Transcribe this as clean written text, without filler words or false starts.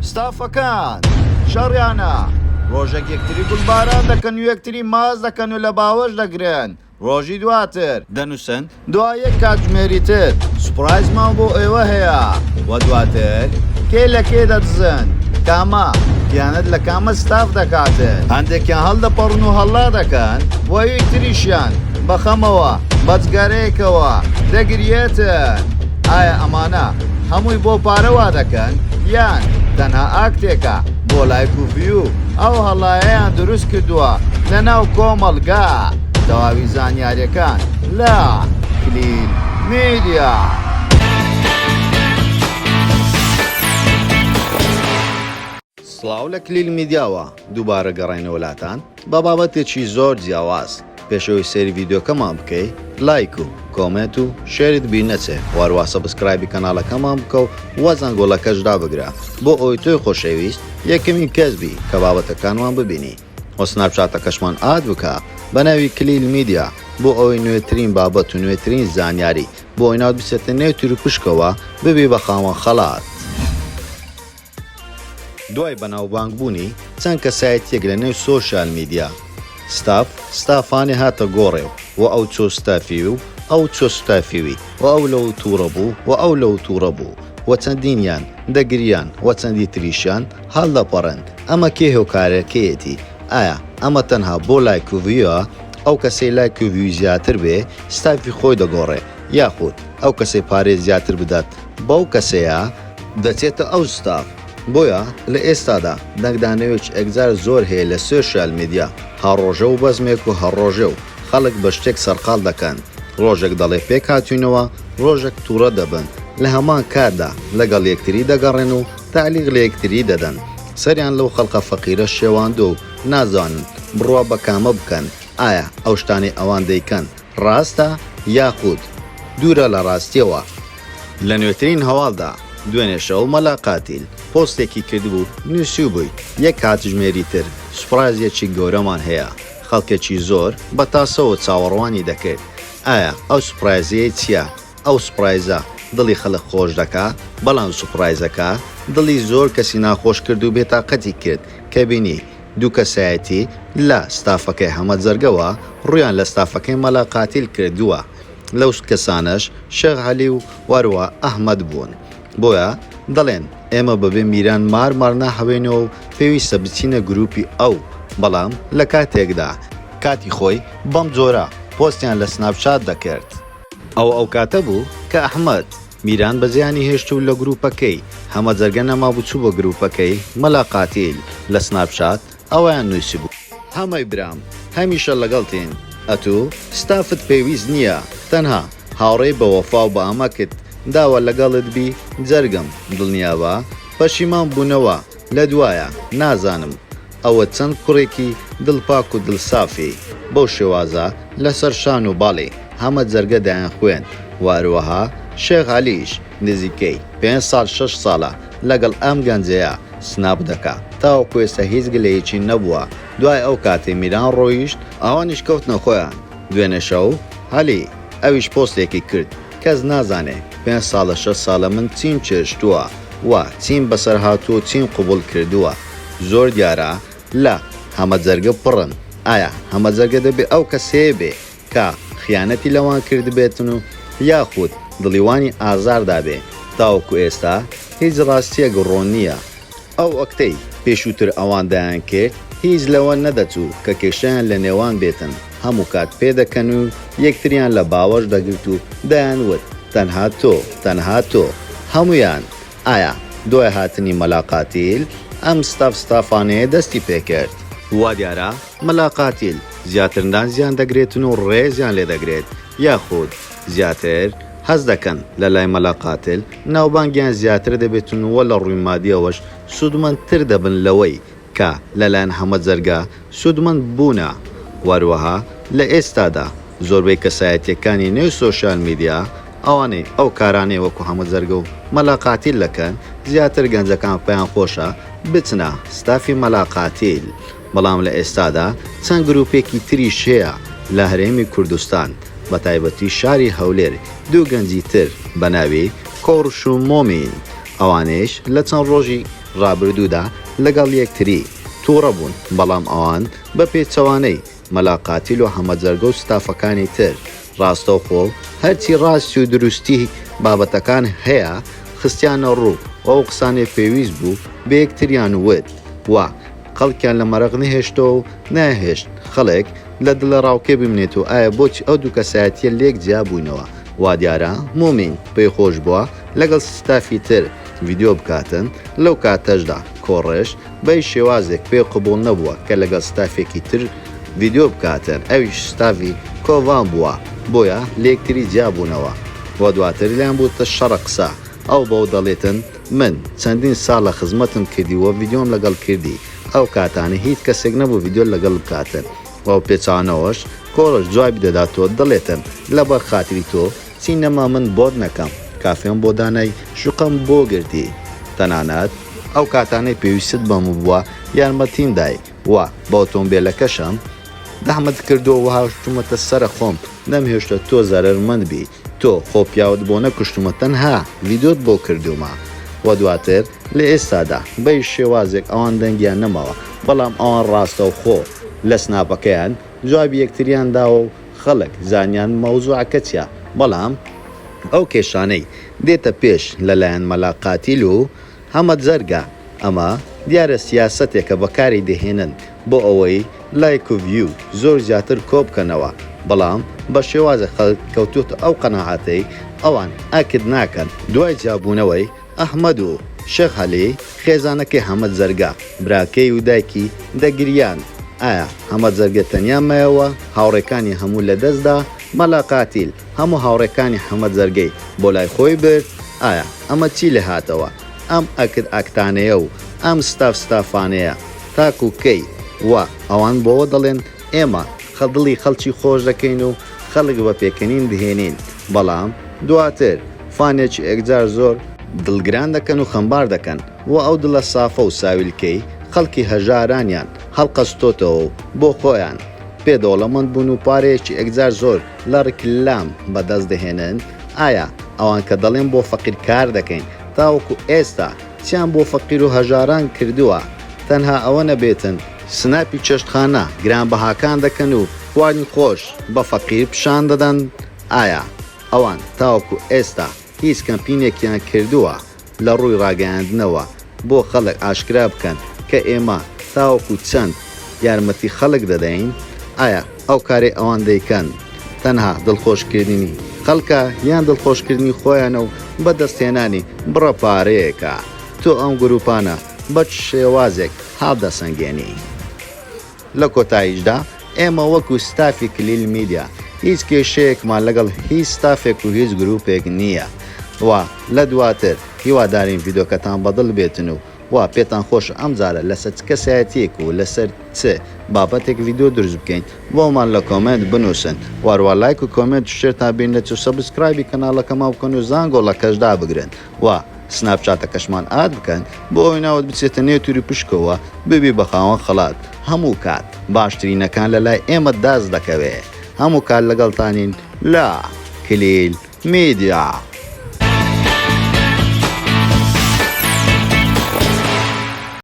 ستافەکەن شەڕیانە ڕۆژێک یەکتری گوڵباران دەکەن و یەکتری ماز دەکەن و لە باوەش دەگرن ڕۆژی دواتر دەنووسن دوای یەک کاتژمێری تر سوپرایزمان بۆ ئێوە هەیە و دواتر کێ لە کێ دەدزن کامە یانت لە کامە ستاف دەکاتن هەندێکیان هەڵدەپەڕن و هەڵا دەکەن و یەکتریشیان بەخەمەوە بەجگارەیەکەوە دەگرێتن ئایا ئەمانە هەمووی بۆ پارەوا دەکەن یان تەنها ئاکتێکە بۆ لایک و ڤیو ئەو هەڵایەیان دروست کردووە لە ناو کۆمەڵگا تەواوی زانیاریەکان لە کلیل میدیا. سڵاو لە کلیل میدیاوە دووبارە گەڕینە وڵاتان بە بابەتێکی زۆر جیاواز پێشەوەی سەیری ڤیدیۆکەمان بکەی لایک و کۆمنت و شێریت بیر نەچێ وارووا سەبسکرایبی کەناڵەکەمان بکە و وەزەنگۆڵەکەش دابگرە بۆ ئەوی تۆی خۆشەویست یەکەمین کەس بی کە بابەتەکانمان ببینی و سناپچاتەکەشمان ئاد بکە بە ناوی کلیل میدیا بۆ ئەوەی نوێترین بابەت و نوێترین زانیاری بۆ ئەوی ناوت بچێتە نێو تیر و پشکەوە ببی بە خاوەن خەڵات. دوای بەناوبانگبوونی چەند کەسایەتیەک لە نێو سۆشیال میدیا ستافانی هاتە گۆڕێ و ئەو چۆ ستافیوی و ئەو چۆ ستافیوی و ئەو لەو تووڕە بوو و ئەو لەو تووڕە بوو و چەندینیان دەگریان و چەندی تریشیان هەڵدەپەڕن ئەمە کێ هۆکارەکەیەتی ئایا ئەمە تەنها بۆ لایک و ڤیوە ئەو کەسەی لایک و ڤیو زیاتر بێ ستافی خۆی دەگۆڕێ یاخود ئەو کەسەی پارەی زیاتر بدات بەو کەسەیە دەچێتە ئەو ستاف. بۆیە لە ئێستادا دەنگدانەوێک ئەگزار زۆر هەیە لە سۆشیال میدیا هەڕۆژە و بەزمێک و هەڕۆژە و خەڵک بە شتێک سەرقاڵ دەکەن ڕۆژێک دەڵێ پێک هاتوینەوە ڕۆژێک تووڕە دەبن لە هەمان کاردا لەگەڵ یەکتری دەگەڕێن و تعلیق لە یەکتری دەدەن سەریان لەو خەڵقە فەقیرە شێواندۆ و نازانن بڕوا بە کامە بکەن ئایا ئەو شتانی ئەوان دەیکەن ڕاستە یاخود دوورە لە ڕاستیەوە. لە نوێترین هەواڵدا دوێنێ شەو مەلا قاتیل پۆستێکی کردبوو نووسی بووی یەک کاتژمێری تر سوپرایزێکی گەورەمان هەیە خەڵکێکی زۆر بە تاسەوە چاوەڕوانی دەکرد ئایا ئەو سوپرایزەیە چییە؟ ئەو سوپرایزە دڵی خەڵک خۆش دەکا بەڵام سوپرایزەکە دڵی زۆر کەسی ناخۆش کرد و بێتاقەتی کرد کە بینی دوو کەسایەتی لە ستافەکەی هەمە جەرگەوە ڕویان لە ستافەکەی مەلا قاتیل کردووە لەو کەسانەش شێخ عەلی و وەروە ئەحمەد بوون بۆیە دەڵێن ئێمە بەبێ میران مار ناهەوێنەوە و پێویستە بچینە گروپی ئەو بەڵام لە کاتێکدا کاتی خۆی بەم جۆرە پۆستیان لە سناپچات دەکرد ئەو کاتە بوو کە ئەحمەد میران بە زیانی هێشت و لە گروپەکەی هەمە جەرگە نەما بچوو بە گروپەکەی مەلا قاتیل لە سناپچات ئەویان نووسی بوو هەمەی برام هەمیشە لەگەڵتین ئەتوو ستافت پێویست نییە تەنها هاوڕێی بە وەفا و بە ئەمە کرد داوە لەگەڵت بی جەرگم دڵنیاوە پەشیمان بوونەوە لە دوایە نازانم ئەوە چەند کوڕێکی دڵپاک و دڵسافی بەو شێوازە لەسەر شان و باڵی هەمە جەرگە دایان خوێن واروەها شێخ عەلیش نزیکەی 5 ساڵ 6 ساڵە لەگەڵ ئەم گەنجەیە سناپ دەکا تاوەکو ئێستا هیچ گلەیەکی نەبووە دوای ئەو کاتێ میران ڕۆیشت ئەوانیش کەوتنە خۆیان دوێنێ شەو هەلی ئەویش پۆستێکی کرد کەس نازانێ 5 ساڵە 6 ساڵە من چیم چێشتووە و چیم بەسەر هاتووە چیم قوبوڵ کردووە زۆر دیارە لە هەمە جەرگە پڕن ئایا هەمە جەرگە دەبێ ئەو کەسەیە بێ کە خیانەتی لەوان کردبێتن و یاخود دڵیوانی ئازاردا بێ تاوەکو ئێستا هیچ ڕاستیە گڕۆن نییە ئەو ئەکتەی پێشووتر ئەوان دایان کرد هیچ لەوە نەدەچوو کە کێشەیان لە نێوان بێتن هەموو کات پێدەکەن و یەکتریان لە باوەش دەگرت و دەیانوت تەنها تۆ هەمویان ئایا دوای هاتنی مەلا قاتیل ئەم ستافانەیە دەستی پێکرد وا دیارە مەلا قاتیل زیاترندان زیان دەگرێتن و ڕێزیان لێ دەگرێت یاخود زیاتر هەز دەکەن لە لای مەلا قاتیل ناوبانگیان زیاتر دەبێتن وە لە ڕووی مادیەوەش سوودمەندتر دەبن لەوەی کە لەلایەن هەمە جەرگە سوودمەند بوونە واروەها لە ئێستادا زۆربەی کەسایەتیەکانی نێو سۆشیال میدیا ئەوانەی ئەو کارانەی وەکو هەمە جەرگە و مەلا قاتیل دەکەن زیاتر گەنجەکان پێیان خۆشە بچنە ستافی مەلا قاتیل بەڵام لە ئێستادا چەند گروپێکی تریش هەیە لە هەرێمی کوردستان بە تایبەتی شاری هەولێر دوو گەنجی تر بە ناوی کۆڕش و مۆمین ئەوانەیش لە چەند ڕۆژی ڕابردوودا لەگەڵ یەکتری تووڕە بوون بەڵام ئەوان بە پێچەوانەی مەلا قاتیل و هەمە جەرگە و ستافەکانی تر ڕاستەوخۆ هەرچی ڕاستی و دروستی بابەتەکان هەیە خستیانە ڕوو ئەو قسانێ پێویست بوو بە یەکتریان وت وا خەڵکیان لە مەرەق نەهێشتەوە و ناهێشت خەڵک لە دڵە ڕاوکێ بمنێت و ئایا بۆچی ئەو دوو کەسایەتیە لێک جیا بووینەوە وا دیارە مومین پێی خۆش بووە لەگەڵ ستافی تر ڤیدیۆ بکاتن لەو کاتەشدا کۆڕێش بەی شێوازێک پێ قبوڵ نەبووە کە لەگەڵ ستافێکی تر ڤیدیۆ بکاتن ئەویش ستافی کۆڤان بووە بۆیە لێکتری جیابوونەوە وە دواتر لیان بووتە شەڕە قسە ئەو بەو دەڵێتن من چەندین ساڵە خزمەتم کردیوە ڤیدیۆم لەگەڵ کردی ئەو کاتانە هیچ کەسێک نەبوو ڤیدیۆ لەگەڵ بکاتن و پێچانەوەش کۆڕش جوابی دەداتەوە دەڵێتن لەبەر خاتری تۆ چی نەما من بۆت نەکەم کافێم بۆ دانای شوقم بۆ گرتی تەنانەت ئەو کاتانەی پێویست بەم بووە یارمەتیم دای وە بە ئۆتۆمبیلەکەشم دەحمەت کردەوە و هاوشتومەتە سەرە خۆم نەمهێشتە تۆ زەرمەند بی تۆ خۆ پیاوت بۆ نەکوشتومە تەنها ڤیدۆت بۆ کردومە و دواتر لە ئێستادا بەی شێوازێک ئەوان دەنگیان نەماوە بەڵام ئەوان ڕاستە و خۆ لە سناپەکەیان جوابی یەکتریان داوە و خەڵک زانیان مەوزوعەکە چیە بەڵام ئەو کێشانەی دێتە پێش لەلایەن مەلا قاتیل و هەمە جەرگە ئەمە دیارە سیاسەتێکە بەکاری دەهێنن بۆ ئەوەی لایک و ڤیو زۆر زیاتر کۆبکەنەوە بەڵام بە شێوازە خەڵک کەوتوتە ئەو قەناعەتەی ئەوان ئاکرد ناکەن دوای جابوونەوەی ئەحمەد و شێخ هەلێ خێزانەکەی هەمە جەرگە براکەی و دایکی دەگریان ئایا هەمە جەرگە تەنیا مایەوە هاوڕێکانی هەموو لە دەستدا مەلا قاتیل هەموو هاوڕێکانی هەمە جەرگەی بۆ لای خۆی برد ئایا ئەمە چی لە هاتەوە ئەم ئەکرد ئاکتانەیە و ئەم ستافانەیە تاکو کەی وە ئەوان بۆەوە دەڵێن ئێمە خەدڵی خەڵکی خۆش دەکەین و خەڵک بە پێکەنین دهێنین بەڵام دواتر فانێکی ئەکجار زۆر دڵگران دەکەن و خەمبار دەکەن و ئەو دڵە سافە و ساویلکەی خەڵکی هەژارانیان هەڵقەستۆتەوە بۆ خۆیان پێدەوڵەمەند بوون و پارەیەکی ئەکجار زۆر لە ڕکلام بەدەست دەهێنن ئایا ئەوان کە دەڵێن بۆ فەقیر کار دەکەین تاوەکو ئێستا چیان بۆ فەقیر و هەژاران کردووە تەنها ئەوە نەبێتن سناپی چەشتخانە گرانبەهاکان دەکەن و خواردنی خۆش بە فەقیر پیشان دەدەن ئایا ئەوان تاوەکو ئێستا هیچ کەمپینێکیان کردووە لە ڕووی ڕاگەیاندنەوە بۆ خەڵک ئاشکرا بکەن کە ئێمە تاوەکو چەند یارمەتی خەڵک دەدەین ئایا ئەو کارێ ئەوان دەیکەن تەنها دڵخۆشکردنی خەڵکە یان دڵخۆشکردنی خۆیانە و بەدەستهێنانی بڕە پارەیەکە تۆ ئەم گروپانە بە شێوازێک هاڵدەسەنگێنی لە کۆتاییشدا ئێمە وەکو ستافی کلیل میدیا هیچ کێشەیەکمان لەگەڵ هیچ ستافێک و هیچ گروپێک نییە وا لە دواتر هیوادارین ڤیدۆکەتان بەدڵ بێتن و وا پێتان خۆش ئەمجارە لەسەر کەسایەتیەک و لەسەر چ بابەتێک ڤیدۆ دروست بکەین بۆمان لە کۆمنت بنووسن وارووا لایک و کۆمنت شتێتان بینێت و سەبسکرایبی کەناڵەکەمان بکەن و زانگۆڵەکەشدا بگرن وا سناپچاتەکەشمان ئاد بکەن بۆ ئەوی ناوت بچێتە نێتوری پشکەوە ببی بە خاوەن خەڵات هەموو کات باشترینەکان لە لای ئێمە داز دەکەوێت هەموو کات لەگەڵتانین لا کلیل میدیا